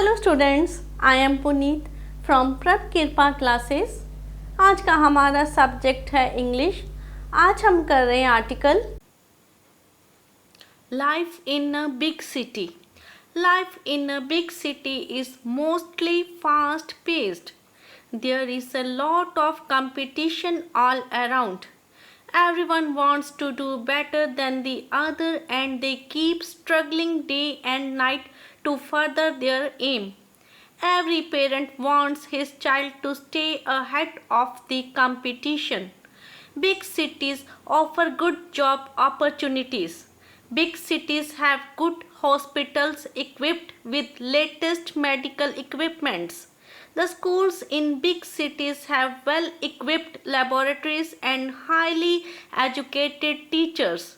Hello students, I am Puneet from प्रभ कृपा classes. आज का हमारा सब्जेक्ट है इंग्लिश। आज हम कर रहे हैं article life in a big city. Life in a big city is mostly fast paced. There is a lot of competition all around. Everyone wants to do better than the other and they keep struggling day and night to further their aim. Every parent wants his child to stay ahead of the competition. Big cities offer good job opportunities. Big cities have good hospitals equipped with latest medical equipments. The schools in big cities have well equipped laboratories and highly educated teachers.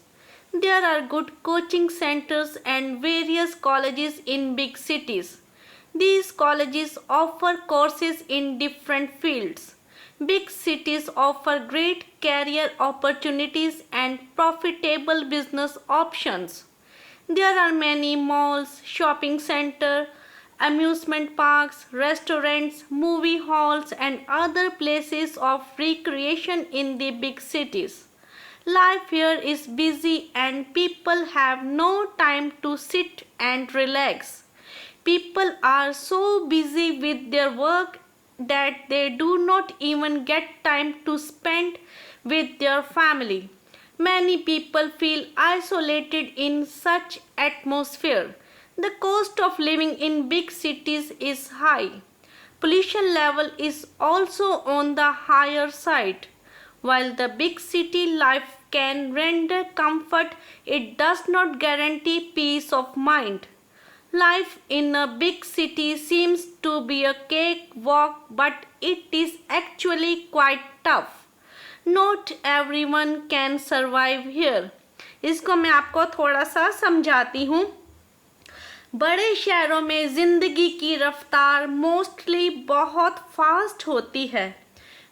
There are good coaching centers and various colleges in big cities. These colleges offer courses in different fields. Big cities offer great career opportunities and profitable business options. There are many malls, shopping centers, amusement parks, restaurants, movie halls, and other places of recreation in the big cities. Life here is busy and people have no time to sit and relax. People are so busy with their work that they do not even get time to spend with their family. Many people feel isolated in such atmosphere. The cost of living in big cities is high. Pollution level is also on the higher side. While the big city life can render comfort, it does not guarantee peace of mind. Life in a big city seems to be a cakewalk, but it is actually quite tough. Not everyone can survive here. इसको मैं आपको थोड़ा सा समझाती हूँ। बड़े शहरों में ज़िंदगी की रफ्तार मोस्टली बहुत फास्ट होती है।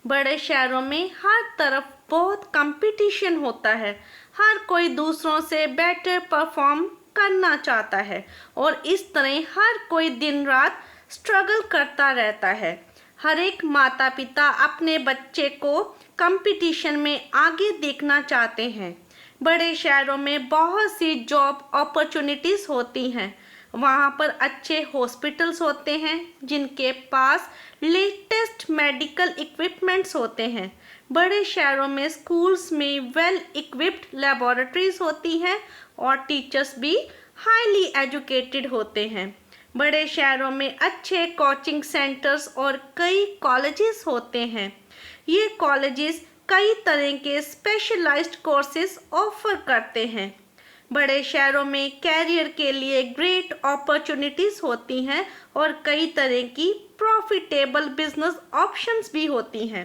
बड़े शहरों में हर तरफ बहुत कंपटीशन होता है। हर कोई दूसरों से बेटर परफॉर्म करना चाहता है और इस तरह हर कोई दिन रात स्ट्रगल करता रहता है। हर एक माता पिता अपने बच्चे को कंपटीशन में आगे देखना चाहते हैं। बड़े शहरों में बहुत सी जॉब अपॉर्चुनिटीज़ होती हैं। वहाँ पर अच्छे हॉस्पिटल्स होते हैं जिनके पास लेटेस्ट मेडिकल इक्विपमेंट्स होते हैं। बड़े शहरों में स्कूल्स में वेल इक्विप्ड लेबोरेटरीज होती हैं और टीचर्स भी हाईली एजुकेटेड होते हैं। बड़े शहरों में अच्छे कोचिंग सेंटर्स और कई कॉलेजेस होते हैं। ये कॉलेजेस कई तरह के स्पेशलाइज्ड कोर्सेज ऑफर करते हैं। बड़े शहरों में कैरियर के लिए ग्रेट अपॉर्चुनिटीज़ होती हैं और कई तरह की प्रॉफिटेबल बिजनेस ऑप्शंस भी होती हैं।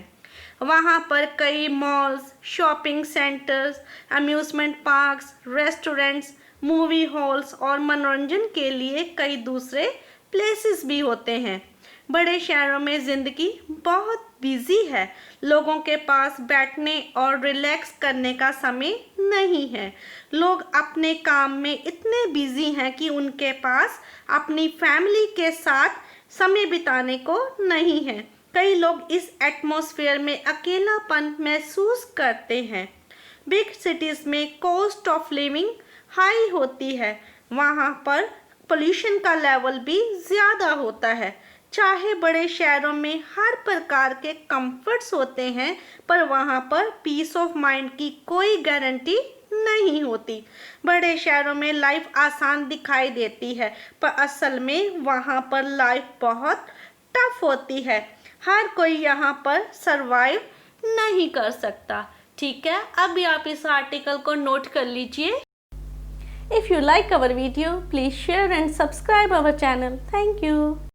वहाँ पर कई malls, shopping centres, amusement parks, restaurants, movie halls और मनोरंजन के लिए कई दूसरे प्लेसेस भी होते हैं। बड़े शहरों में ज़िंदगी बहुत बिजी है। लोगों के पास बैठने और रिलैक्स करने का समय नहीं है। लोग अपने काम में इतने बिजी हैं कि उनके पास अपनी फैमिली के साथ समय बिताने को नहीं है। कई लोग इस एटमॉस्फेयर में अकेलापन महसूस करते हैं। बिग सिटीज़ में कॉस्ट ऑफ लिविंग हाई होती है। वहाँ पर पोल्यूशन का लेवल भी ज़्यादा होता है। चाहे बड़े शहरों में हर प्रकार के कंफर्ट्स होते हैं, पर वहाँ पर पीस ऑफ माइंड की कोई गारंटी नहीं होती। बड़े शहरों में लाइफ आसान दिखाई देती है, पर असल में वहाँ पर लाइफ बहुत टफ होती है। हर कोई यहाँ पर सरवाइव नहीं कर सकता। ठीक है, अभी आप इस आर्टिकल को नोट कर लीजिए। If you like our video, please share and subscribe our channel. Thank you.